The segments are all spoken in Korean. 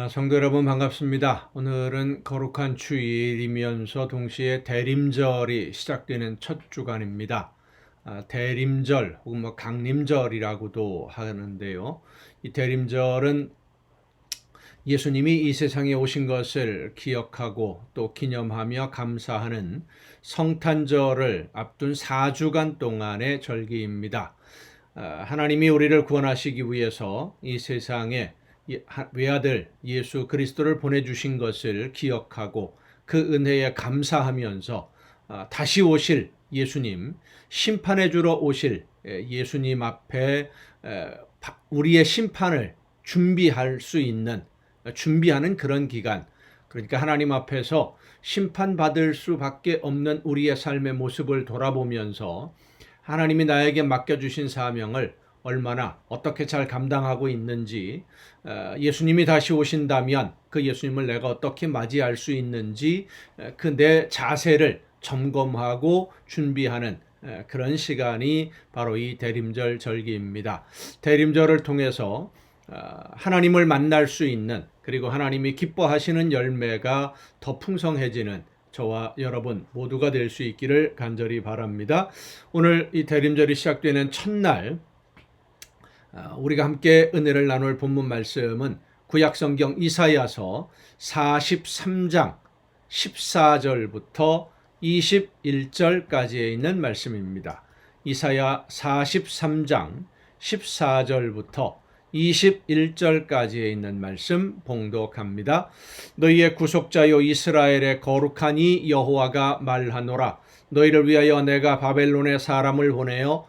성도 여러분 반갑습니다. 오늘은 거룩한 주일이면서 동시에 대림절이 시작되는 첫 주간입니다. 대림절 혹은 강림절이라고도 하는데요. 이 대림절은 예수님이 이 세상에 오신 것을 기억하고 또 기념하며 감사하는 성탄절을 앞둔 4주간 동안의 절기입니다. 하나님이 우리를 구원하시기 위해서 이 세상에 외아들 예수 그리스도를 보내주신 것을 기억하고 그 은혜에 감사하면서 다시 오실 예수님, 심판해 주러 오실 예수님 앞에 우리의 심판을 준비할 수 있는, 준비하는 그런 기간, 그러니까 하나님 앞에서 심판받을 수밖에 없는 우리의 삶의 모습을 돌아보면서 하나님이 나에게 맡겨주신 사명을 얼마나 어떻게 잘 감당하고 있는지, 예수님이 다시 오신다면 그 예수님을 내가 어떻게 맞이할 수 있는지 그 내 자세를 점검하고 준비하는 그런 시간이 바로 이 대림절 절기입니다. 대림절을 통해서 하나님을 만날 수 있는, 그리고 하나님이 기뻐하시는 열매가 더 풍성해지는 저와 여러분 모두가 될 수 있기를 간절히 바랍니다. 오늘 이 대림절이 시작되는 첫날 우리가 함께 은혜를 나눌 본문 말씀은 구약성경 이사야서 43장 14절부터 21절까지에 있는 말씀입니다. 이사야 43장 14절부터 21절까지에 있는 말씀 봉독합니다. 너희의 구속자여 이스라엘의 거룩하니 여호와가 말하노라. 너희를 위하여 내가 바벨론에 사람을 보내어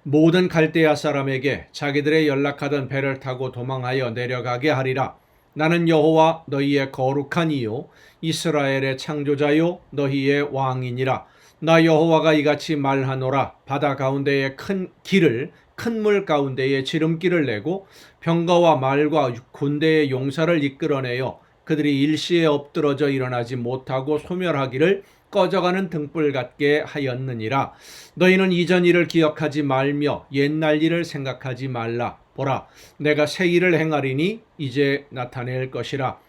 모든 갈대아 사람에게 자기들의 연락하던 배를 타고 도망하여 내려가게 하리라. 나는 여호와 너희의 거룩한 이요 이스라엘의 창조자요 너희의 왕이니라. 나 여호와가 이같이 말하노라. 바다 가운데에 큰 물 가운데에 지름길을 내고 병거와 말과 군대의 용사를 이끌어내어 그들이 일시에 엎드러져 일어나지 못하고 소멸하기를 꺼져가는 등불 같게 하였느니라. 너희는 이전 일을 기억하지 말며 옛날 일을 생각하지 말라. 보라, 내가 새 일을 행하리니 이제 나타낼 것이라.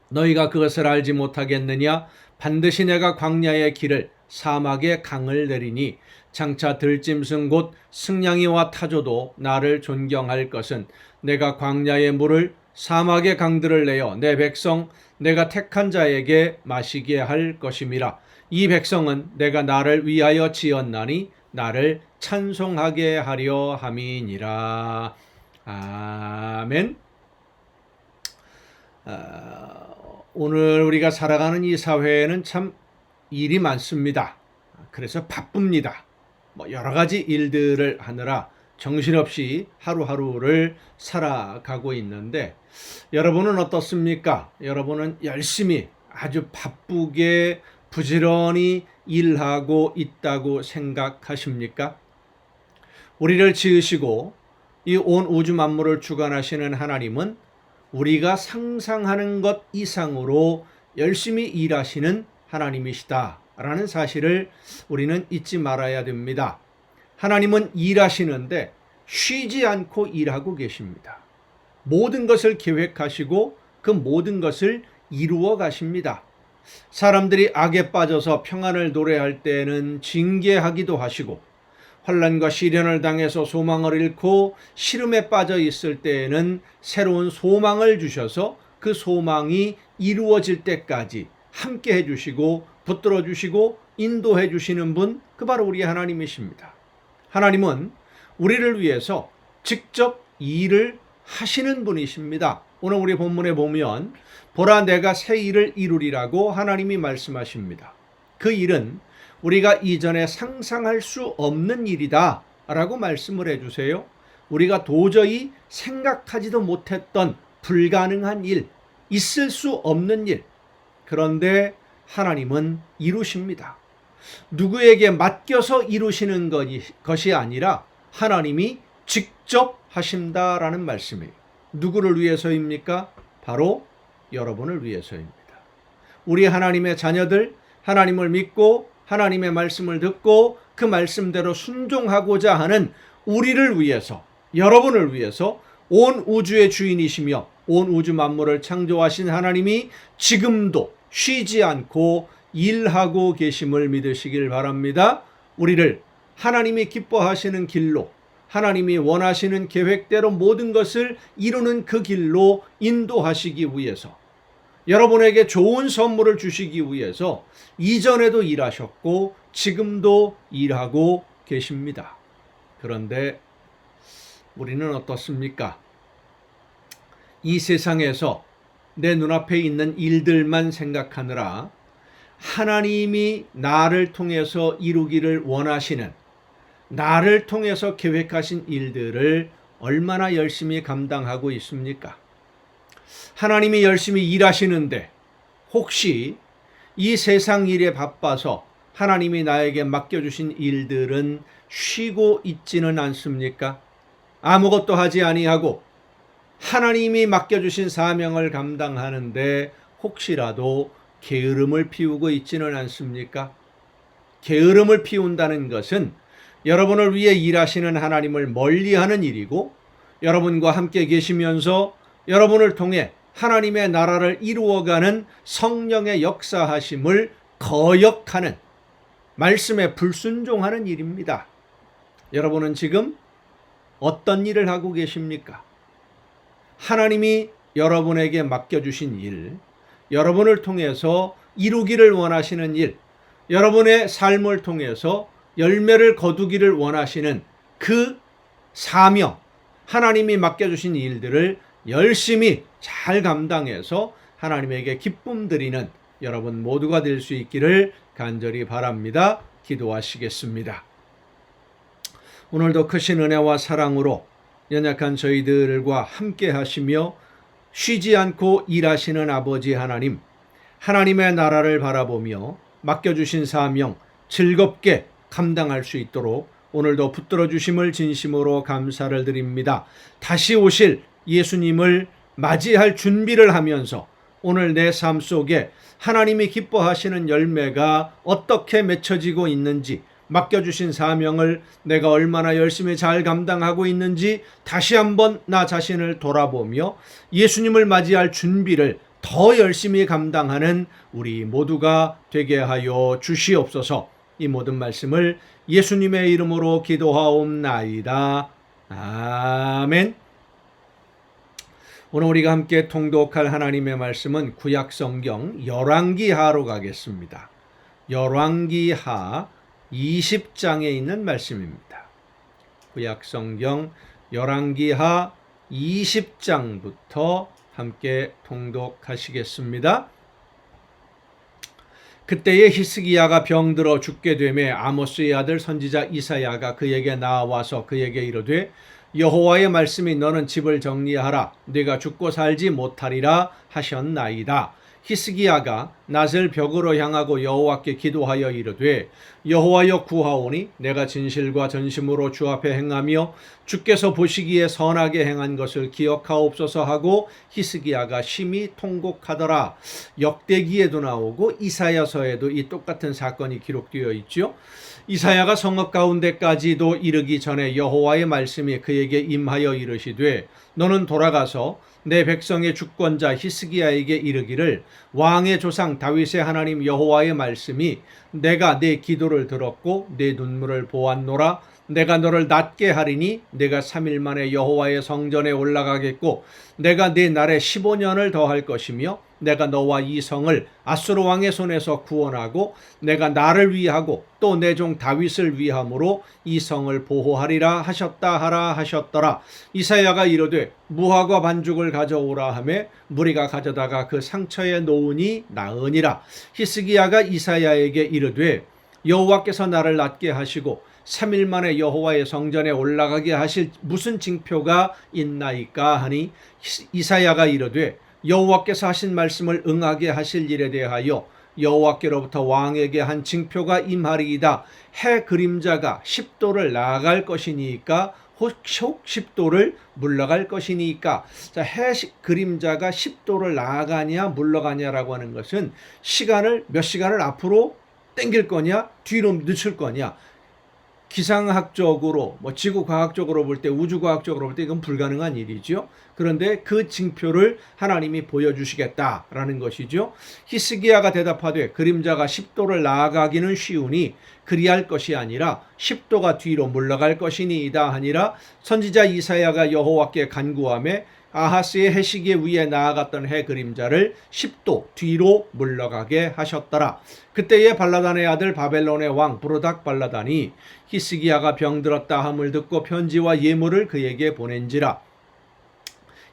너희가 그것을 알지 못하겠느냐? 반드시 내가 광야의 길을 사막의 강을 내리니 장차 들짐승 곧 승냥이와 타조도 나를 존경할 것은 내가 광야의 물을 사막의 강들을 내어 내 백성 내가 택한 자에게 마시게 할 것임이라. 이 백성은 내가 나를 위하여 지었나니 나를 찬송하게 하려 함이니라. 아멘. 오늘 우리가 살아가는 이 사회에는 참 일이 많습니다. 그래서 바쁩니다. 여러 가지 일들을 하느라 정신없이 하루하루를 살아가고 있는데 여러분은 어떻습니까? 여러분은 열심히 아주 바쁘게 부지런히 일하고 있다고 생각하십니까? 우리를 지으시고 이 온 우주 만물을 주관하시는 하나님은 우리가 상상하는 것 이상으로 열심히 일하시는 하나님이시다라는 사실을 우리는 잊지 말아야 됩니다. 하나님은 일하시는데 쉬지 않고 일하고 계십니다. 모든 것을 계획하시고 그 모든 것을 이루어 가십니다. 사람들이 악에 빠져서 평안을 노래할 때에는 징계하기도 하시고, 환난과 시련을 당해서 소망을 잃고 시름에 빠져 있을 때에는 새로운 소망을 주셔서 그 소망이 이루어질 때까지 함께 해주시고 붙들어 주시고 인도해 주시는 분, 그 바로 우리 하나님이십니다. 하나님은 우리를 위해서 직접 일을 하시는 분이십니다. 오늘 우리 본문에 보면 보라 내가 새 일을 이루리라고 하나님이 말씀하십니다. 그 일은 우리가 이전에 상상할 수 없는 일이다 라고 말씀을 해주세요. 우리가 도저히 생각하지도 못했던 불가능한 일, 있을 수 없는 일, 그런데 하나님은 이루십니다. 누구에게 맡겨서 이루시는 것이 아니라 하나님이 직접 하신다라는 말씀이에요. 누구를 위해서입니까? 바로 여러분을 위해서입니다. 우리 하나님의 자녀들, 하나님을 믿고 하나님의 말씀을 듣고 그 말씀대로 순종하고자 하는 우리를 위해서, 여러분을 위해서 온 우주의 주인이시며 온 우주 만물을 창조하신 하나님이 지금도 쉬지 않고 일하고 계심을 믿으시길 바랍니다. 우리를 하나님이 기뻐하시는 길로, 하나님이 원하시는 계획대로 모든 것을 이루는 그 길로 인도하시기 위해서, 여러분에게 좋은 선물을 주시기 위해서 이전에도 일하셨고 지금도 일하고 계십니다. 그런데 우리는 어떻습니까? 이 세상에서 내 눈앞에 있는 일들만 생각하느라 하나님이 나를 통해서 이루기를 원하시는, 나를 통해서 계획하신 일들을 얼마나 열심히 감당하고 있습니까? 하나님이 열심히 일하시는데 혹시 이 세상 일에 바빠서 하나님이 나에게 맡겨주신 일들은 쉬고 있지는 않습니까? 아무것도 하지 아니하고 하나님이 맡겨주신 사명을 감당하는데 혹시라도 게으름을 피우고 있지는 않습니까? 게으름을 피운다는 것은 여러분을 위해 일하시는 하나님을 멀리하는 일이고, 여러분과 함께 계시면서 여러분을 통해 하나님의 나라를 이루어가는 성령의 역사하심을 거역하는, 말씀에 불순종하는 일입니다. 여러분은 지금 어떤 일을 하고 계십니까? 하나님이 여러분에게 맡겨주신 일, 여러분을 통해서 이루기를 원하시는 일, 여러분의 삶을 통해서 열매를 거두기를 원하시는 그 사명, 하나님이 맡겨주신 일들을 열심히 잘 감당해서 하나님에게 기쁨 드리는 여러분 모두가 될 수 있기를 간절히 바랍니다. 기도하시겠습니다. 오늘도 크신 은혜와 사랑으로 연약한 저희들과 함께 하시며 쉬지 않고 일하시는 아버지 하나님, 하나님의 나라를 바라보며 맡겨주신 사명 즐겁게 감당할 수 있도록 오늘도 붙들어 주심을 진심으로 감사를 드립니다. 다시 오실 예수님을 맞이할 준비를 하면서 오늘 내 삶 속에 하나님이 기뻐하시는 열매가 어떻게 맺혀지고 있는지, 맡겨주신 사명을 내가 얼마나 열심히 잘 감당하고 있는지 다시 한번 나 자신을 돌아보며 예수님을 맞이할 준비를 더 열심히 감당하는 우리 모두가 되게 하여 주시옵소서. 이 모든 말씀을 예수님의 이름으로 기도하옵나이다. 아멘. 오늘 우리가 함께 통독할 하나님의 말씀은 구약성경 열왕기하로 가겠습니다. 열왕기하 20장에 있는 말씀입니다. 구약성경 열왕기하 20장부터 함께 통독하시겠습니다. 그때에 히스기야가 병들어 죽게 되매 아모스의 아들 선지자 이사야가 그에게 나와서 그에게 이르되 여호와의 말씀이 너는 집을 정리하라 네가 죽고 살지 못하리라 하셨나이다. 히스기야가 낫을 벽으로 향하고 여호와께 기도하여 이르되 여호와여 구하오니 내가 진실과 전심으로 주 앞에 행하며 주께서 보시기에 선하게 행한 것을 기억하옵소서 하고 히스기야가 심히 통곡하더라. 역대기에도 나오고 이사야서에도 이 똑같은 사건이 기록되어 있죠. 이사야가 성읍 가운데까지도 이르기 전에 여호와의 말씀이 그에게 임하여 이르시되 너는 돌아가서 내 백성의 주권자 히스기야에게 이르기를 왕의 조상 다윗의 하나님 여호와의 말씀이 내가 내 기도를 들었고 내 눈물을 보았노라. 내가 너를 낫게 하리니 내가 3일 만에 여호와의 성전에 올라가겠고 내가 네 날에 15년을 더할 것이며 내가 너와 이 성을 아수르 왕의 손에서 구원하고 내가 나를 위하고 또 내 종 다윗을 위함으로 이 성을 보호하리라 하셨다 하라 하셨더라. 이사야가 이르되 무화과 반죽을 가져오라 하매 무리가 가져다가 그 상처에 놓으니 나으니라. 히스기야가 이사야에게 이르되 여호와께서 나를 낫게 하시고 3일 만에 여호와의 성전에 올라가게 하실 무슨 징표가 있나이까 하니 이사야가 이르되 여호와께서 하신 말씀을 응하게 하실 일에 대하여 여호와께로부터 왕에게 한 징표가 임하리이다. 해 그림자가 10도를 나아갈 것이니까 혹 10도를 물러갈 것이니까. 자, 해 그림자가 10도를 나아가냐 물러가냐라고 하는 것은 시간을 몇 시간을 앞으로 당길 거냐 뒤로 늦출 거냐. 기상학적으로 뭐 지구과학적으로 볼 때 우주과학적으로 볼 때 이건 불가능한 일이죠. 그런데 그 징표를 하나님이 보여주시겠다라는 것이죠. 히스기야가 대답하되 그림자가 10도를 나아가기는 쉬우니 그리할 것이 아니라 10도가 뒤로 물러갈 것이니이다 하니라. 선지자 이사야가 여호와께 간구하며 아하스의 해시계 위에 나아갔던 해 그림자를 10도 뒤로 물러가게 하셨더라. 그때에 발라단의 아들 바벨론의 왕 부르닥 발라단이 히스기야가 병들었다 함을 듣고 편지와 예물을 그에게 보낸지라.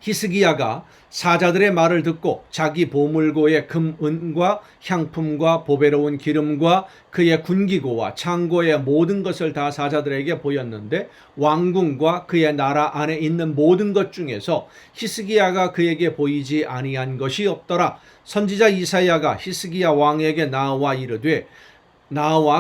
히스기야가 사자들의 말을 듣고 자기 보물고의 금, 은과 향품과 보배로운 기름과 그의 군기고와 창고의 모든 것을 다 사자들에게 보였는데 왕궁과 그의 나라 안에 있는 모든 것 중에서 히스기야가 그에게 보이지 아니한 것이 없더라. 선지자 이사야가 히스기야 왕에게 나와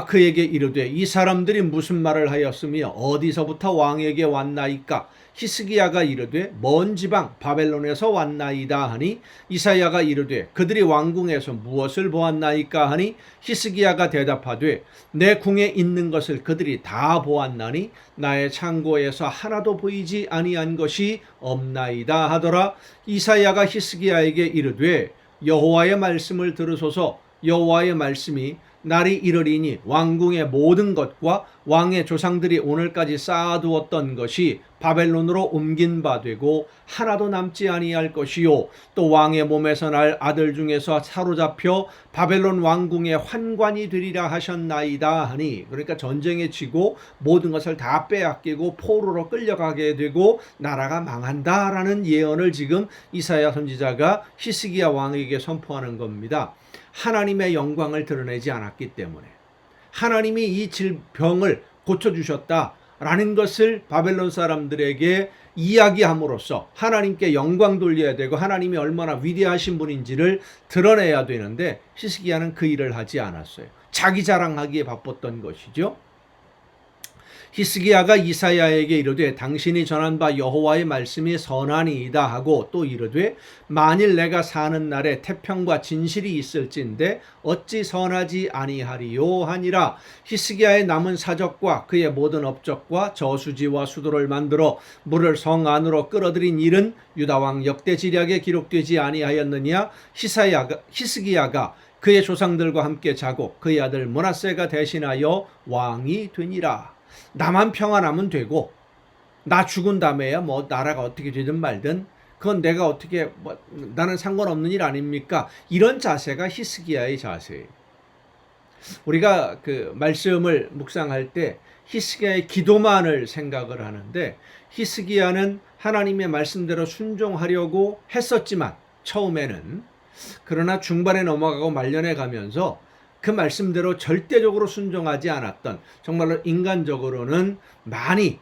그에게 이르되 이 사람들이 무슨 말을 하였으며 어디서부터 왕에게 왔나이까? 히스기야가 이르되 먼 지방 바벨론에서 왔나이다 하니 이사야가 이르되 그들이 왕궁에서 무엇을 보았나이까 하니 히스기야가 대답하되 내 궁에 있는 것을 그들이 다 보았나니 나의 창고에서 하나도 보이지 아니한 것이 없나이다 하더라. 이사야가 히스기야에게 이르되 여호와의 말씀을 들으소서. 여호와의 말씀이 날이 이르리니 왕궁의 모든 것과 왕의 조상들이 오늘까지 쌓아두었던 것이 바벨론으로 옮긴 바 되고 하나도 남지 아니할 것이요 또 왕의 몸에서 날 아들 중에서 사로잡혀 바벨론 왕궁의 환관이 되리라 하셨나이다 하니, 그러니까 전쟁에 지고 모든 것을 다 빼앗기고 포로로 끌려가게 되고 나라가 망한다라는 예언을 지금 이사야 선지자가 히스기야 왕에게 선포하는 겁니다. 하나님의 영광을 드러내지 않았기 때문에 하나님이 이 질병을 고쳐주셨다라는 것을 바벨론 사람들에게 이야기함으로써 하나님께 영광 돌려야 되고 하나님이 얼마나 위대하신 분인지를 드러내야 되는데 히스기야는 그 일을 하지 않았어요. 자기 자랑하기에 바빴던 것이죠. 히스기야가 이사야에게 이르되 당신이 전한 바 여호와의 말씀이 선하니이다 하고 또 이르되 만일 내가 사는 날에 태평과 진실이 있을진데 어찌 선하지 아니하리요 하니라. 히스기야의 남은 사적과 그의 모든 업적과 저수지와 수도를 만들어 물을 성 안으로 끌어들인 일은 유다왕 역대지략에 기록되지 아니하였느냐. 히스기야가 그의 조상들과 함께 자고 그의 아들 므낫세가 대신하여 왕이 되니라. 나만 평안하면 되고 나 죽은 다음에야 뭐 나라가 어떻게 되든 말든 그건 내가 어떻게 나는 상관없는 일 아닙니까? 이런 자세가 히스기야의 자세예요. 우리가 그 말씀을 묵상할 때 히스기야의 기도만을 생각을 하는데 히스기야는 하나님의 말씀대로 순종하려고 했었지만 처음에는, 그러나 중반에 넘어가고 말년에 가면서 그 말씀대로 절대적으로 순종하지 않았던, 정말로 인간적으로는 많이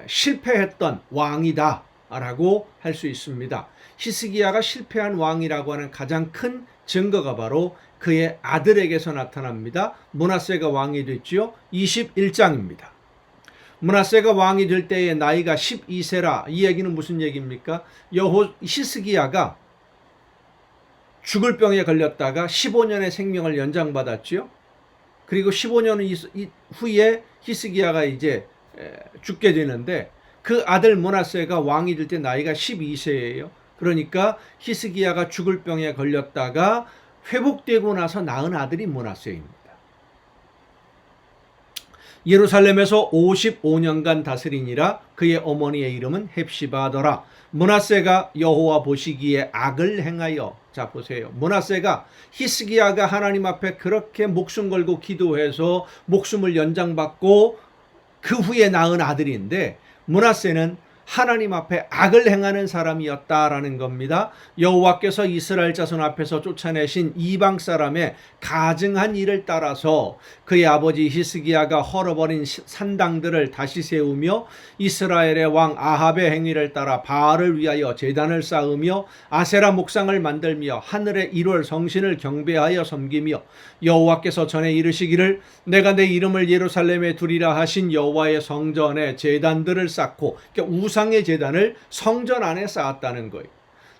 실패했던 왕이다 라고 할 수 있습니다. 히스기야가 실패한 왕이라고 하는 가장 큰 증거가 바로 그의 아들에게서 나타납니다. 므낫세가 왕이 됐죠. 21장입니다. 므낫세가 왕이 될 때의 나이가 12세라. 이 얘기는 무슨 얘기입니까? 히스기야가 죽을 병에 걸렸다가 15년의 생명을 연장받았죠. 그리고 15년 후에 히스기야가 이제 죽게 되는데 그 아들 므낫세가 왕이 될 때 나이가 12세예요. 그러니까 히스기야가 죽을 병에 걸렸다가 회복되고 나서 낳은 아들이 므낫세입니다. 예루살렘에서 55년간 다스리니라. 그의 어머니의 이름은 헵시바더라. 므낫세가 여호와 보시기에 악을 행하여, 자 보세요. 므낫세가 히스기야가 하나님 앞에 그렇게 목숨 걸고 기도해서 목숨을 연장받고 그 후에 낳은 아들인데 므낫세는 하나님 앞에 악을 행하는 사람이었다라는 겁니다. 여호와께서 이스라엘 자손 앞에서 쫓아내신 이방 사람의 가증한 일을 따라서 그의 아버지 히스기야가 헐어버린 산당들을 다시 세우며 이스라엘의 왕 아합의 행위를 따라 바알을 위하여 제단을 쌓으며 아세라 목상을 만들며 하늘의 1월 성신을 경배하여 섬기며 여호와께서 전에 이르시기를 내가 내 이름을 예루살렘에 두리라 하신 여호와의 성전에 제단들을 쌓고, 우상의 제단을 성전 안에 쌓았다는 거예요.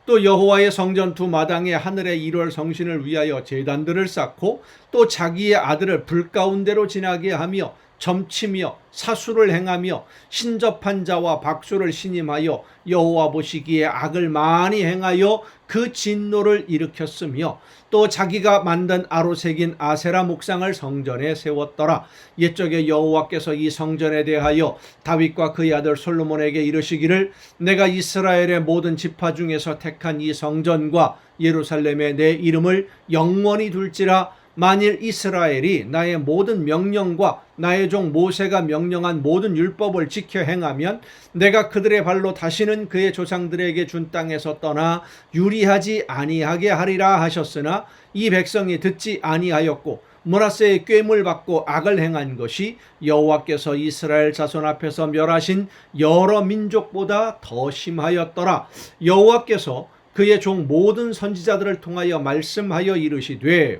또 여호와의 성전 두 마당에 하늘의 1월 성신을 위하여 제단들을 쌓고 또 자기의 아들을 불 가운데로 지나게 하며 점치며 사수를 행하며 신접한 자와 박수를 신임하여 여호와 보시기에 악을 많이 행하여 그 진노를 일으켰으며 또 자기가 만든 아로 새긴 아세라 목상을 성전에 세웠더라. 옛적에 여호와께서 이 성전에 대하여 다윗과 그의 아들 솔로몬에게 이르시기를 내가 이스라엘의 모든 지파 중에서 택한 이 성전과 예루살렘에 내 이름을 영원히 둘지라. 만일 이스라엘이 나의 모든 명령과 나의 종 모세가 명령한 모든 율법을 지켜 행하면 내가 그들의 발로 다시는 그의 조상들에게 준 땅에서 떠나 유리하지 아니하게 하리라 하셨으나 이 백성이 듣지 아니하였고 므낫세의 꾀물 받고 악을 행한 것이 여호와께서 이스라엘 자손 앞에서 멸하신 여러 민족보다 더 심하였더라. 여호와께서 그의 종 모든 선지자들을 통하여 말씀하여 이르시되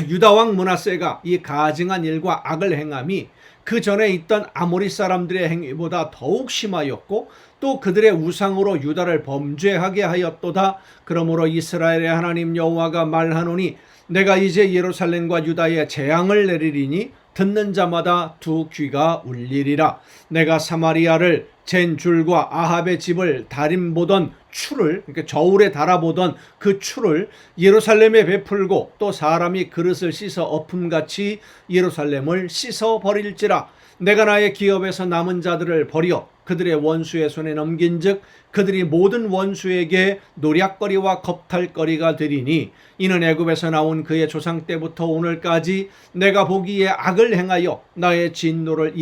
유다 왕 므낫세가 이 가증한 일과 악을 행함이 그 전에 있던 아모리 사람들의 행위보다 더욱 심하였고 또 그들의 우상으로 유다를 범죄하게 하였도다. 그러므로 이스라엘의 하나님 여호와가 말하노니 내가 이제 예루살렘과 유다에 재앙을 내리리니 듣는 자마다 두 귀가 울리리라. 내가 사마리아를 잰 줄과 아합의 집을 다림보던 추를, 그러니까 저울에 달아보던 그 추를 예루살렘에 베풀고 또 사람이 그릇을 씻어 엎음같이 예루살렘을 씻어 버릴지라. 내가 나의 기업에서 남은 자들을 버려 그들의 원수의 손에 넘긴즉 그들이 모든 원수에게 노략거리와 겁탈거리가 되리니 이는 애굽에서 나온 그의 조상 때부터 오늘까지 내가 보기에 악을 행하여 나의 진노를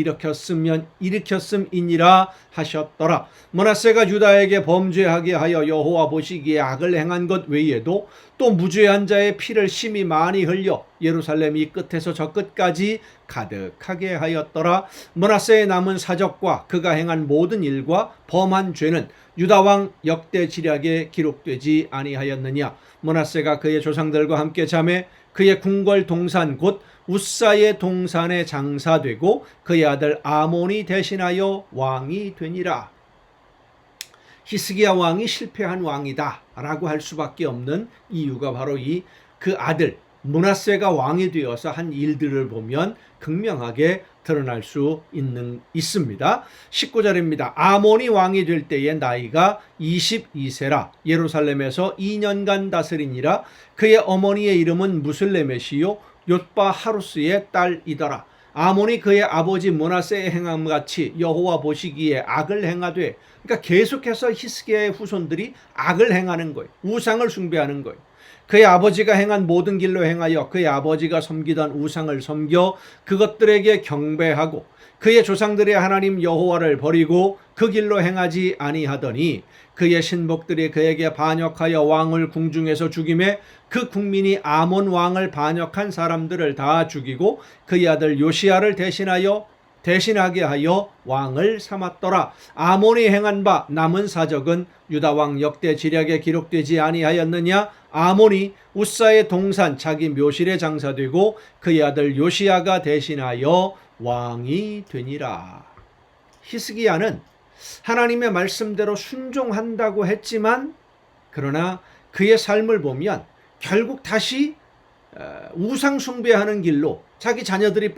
일으켰음이니라 하셨더라. 므낫세가 유다에게 범죄하게 하여 여호와 보시기에 악을 행한 것 외에도 또 무죄한 자의 피를 심히 많이 흘려 예루살렘 이 끝에서 저 끝까지 가득하게 하였더라. 므낫세의 남은 사적과 그가 행한 모든 일과 범한 죄는 유다 왕 역대 지략에 기록되지 아니하였느냐. 므낫세가 그의 조상들과 함께 잠에 그의 궁궐 동산 곧 우사의 동산에 장사되고 그의 아들 아몬이 대신하여 왕이 되니라. 히스기야 왕이 실패한 왕이다 라고 할 수밖에 없는 이유가 바로 이 그 아들 므낫세가 왕이 되어서 한 일들을 보면 극명하게 드러날 수 있습니다. 19절입니다. 아몬이 왕이 될 때의 나이가 22세라. 예루살렘에서 2년간 다스리니라. 그의 어머니의 이름은 무슬레메시요 옅바 하루스의 딸이더라. 아몬이 그의 아버지 므낫세의 행함같이 여호와 보시기에 악을 행하되, 그러니까 계속해서 히스기야의 후손들이 악을 행하는 거예요. 우상을 숭배하는 거예요. 그의 아버지가 행한 모든 길로 행하여 그의 아버지가 섬기던 우상을 섬겨 그것들에게 경배하고 그의 조상들의 하나님 여호와를 버리고 그 길로 행하지 아니하더니 그의 신복들이 그에게 반역하여 왕을 궁중에서 죽이매 그 국민이 아몬 왕을 반역한 사람들을 다 죽이고 그의 아들 요시야를 대신하게 하여 왕을 삼았더라. 아몬이 행한 바 남은 사적은 유다 왕 역대 지략에 기록되지 아니하였느냐. 아몬이 우사의 동산 자기 묘실에 장사되고 그의 아들 요시야가 대신하여 왕이 되니라. 히스기야는 하나님의 말씀대로 순종한다고 했지만 그러나 그의 삶을 보면 결국 다시 우상 숭배하는 길로 자기 자녀들이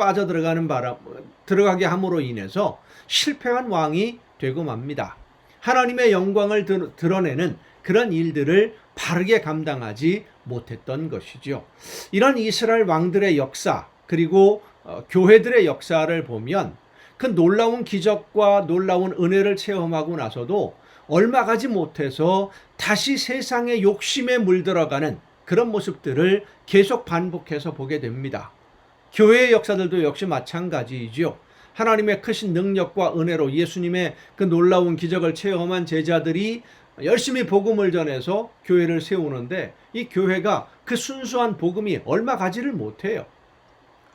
들어가게 함으로 인해서 실패한 왕이 되고 맙니다. 하나님의 영광을 드러내는 그런 일들을 바르게 감당하지 못했던 것이죠. 이런 이스라엘 왕들의 역사 그리고 교회들의 역사를 보면 그 놀라운 기적과 놀라운 은혜를 체험하고 나서도 얼마 가지 못해서 다시 세상의 욕심에 물들어가는 그런 모습들을 계속 반복해서 보게 됩니다. 교회의 역사들도 역시 마찬가지이죠. 하나님의 크신 능력과 은혜로 예수님의 그 놀라운 기적을 체험한 제자들이 열심히 복음을 전해서 교회를 세우는데 이 교회가 그 순수한 복음이 얼마 가지를 못해요.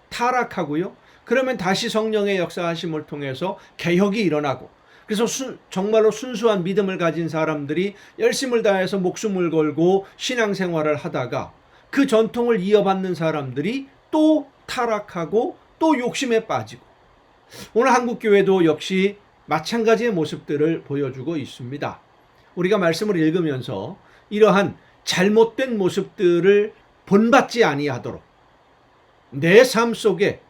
타락하고요. 그러면 다시 성령의 역사하심을 통해서 개혁이 일어나고 그래서 정말로 순수한 믿음을 가진 사람들이 열심을 다해서 목숨을 걸고 신앙생활을 하다가 그 전통을 이어받는 사람들이 또 타락하고 또 욕심에 빠지고 오늘 한국교회도 역시 마찬가지의 모습들을 보여주고 있습니다. 우리가 말씀을 읽으면서 이러한 잘못된 모습들을 본받지 아니하도록 내 삶 속에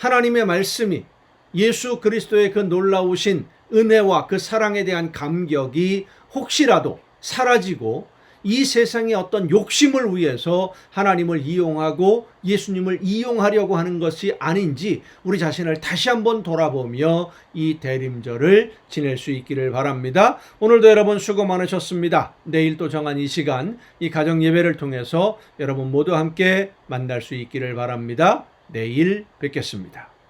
하나님의 말씀이, 예수 그리스도의 그 놀라우신 은혜와 그 사랑에 대한 감격이 혹시라도 사라지고 이 세상의 어떤 욕심을 위해서 하나님을 이용하고 예수님을 이용하려고 하는 것이 아닌지 우리 자신을 다시 한번 돌아보며 이 대림절을 지낼 수 있기를 바랍니다. 오늘도 여러분 수고 많으셨습니다. 내일 또 정한 이 시간, 이 가정 예배를 통해서 여러분 모두 함께 만날 수 있기를 바랍니다. 내일 뵙겠습니다.